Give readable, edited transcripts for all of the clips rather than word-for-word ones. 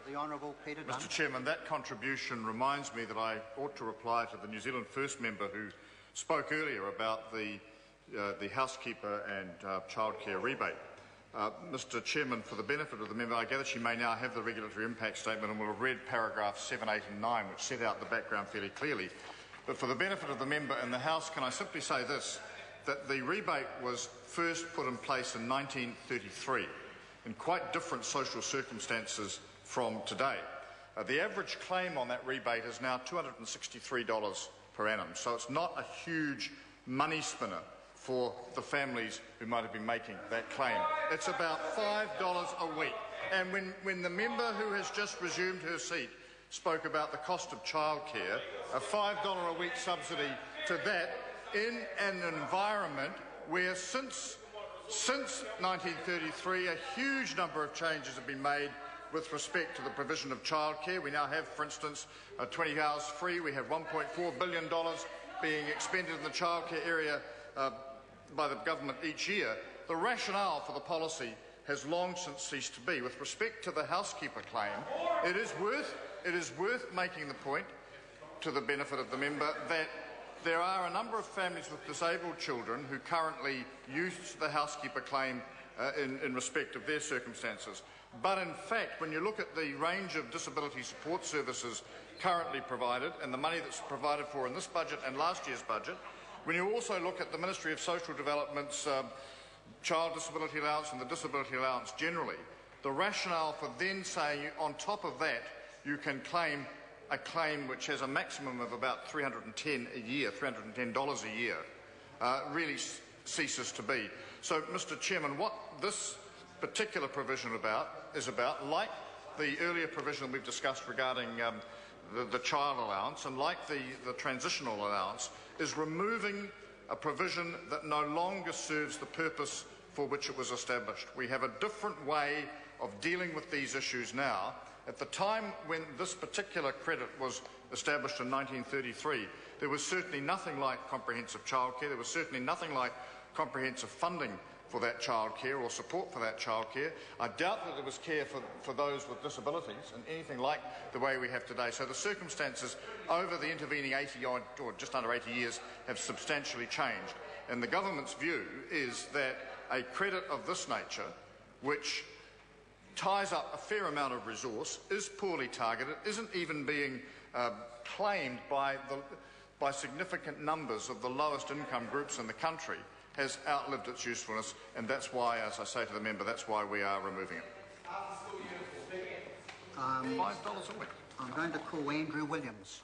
The Honourable Peter Dunn. Mr Chairman, that contribution reminds me that I ought to reply to the New Zealand First member who spoke earlier about the housekeeper and childcare rebate. Mr Chairman, for the benefit of the member, I gather she may now have the regulatory impact statement and will have read paragraphs 7, 8 and 9, which set out the background fairly clearly. But for the benefit of the member in the House, can I simply say this, that the rebate was first put in place in 1933 in quite different social circumstances from today. The average claim on that rebate is now $263 per annum, so it's not a huge money spinner for the families who might have been making that claim. It's about $5 a week. And when the member who has just resumed her seat spoke about the cost of childcare, a $5 a week subsidy to that in an environment where since 1933 a huge number of changes have been made with respect to the provision of childcare. We now have, for instance, 20 hours free. We have $1.4 billion being expended in the childcare area by the government each year. The rationale for the policy has long since ceased to be. With respect to the housekeeper claim, it is worth making the point, to the benefit of the member, that there are a number of families with disabled children who currently use the housekeeper claim in respect of their circumstances. But in fact, when you look at the range of disability support services currently provided and the money that's provided for in this budget and last year's budget, when you also look at the Ministry of Social Development's child disability allowance and the disability allowance generally, the rationale for then saying on top of that you can claim a claim which has a maximum of about $310 a year, $310 a year, really ceases to be. So, Mr Chairman, what this particular provision is about, like the earlier provision we've discussed regarding the child allowance and like the transitional allowance, is removing a provision that no longer serves the purpose for which it was established. We have a different way of dealing with these issues now. At the time when this particular credit was established in 1933, there was certainly nothing like comprehensive childcare. There was certainly nothing like comprehensive funding for that childcare or support for that childcare. I doubt that there was care for those with disabilities and anything like the way we have today. So the circumstances over the intervening 80-odd or just under 80 years have substantially changed. And the government's view is that a credit of this nature, which ties up a fair amount of resource, is poorly targeted, isn't even being claimed by significant numbers of the lowest income groups in the country, has outlived its usefulness, and that's why, as I say to the member, that's why we are removing it. $5 a week. I'm going to call Andrew Williams.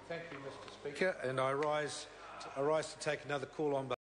Thank you, Mr Speaker, and I rise to take another call on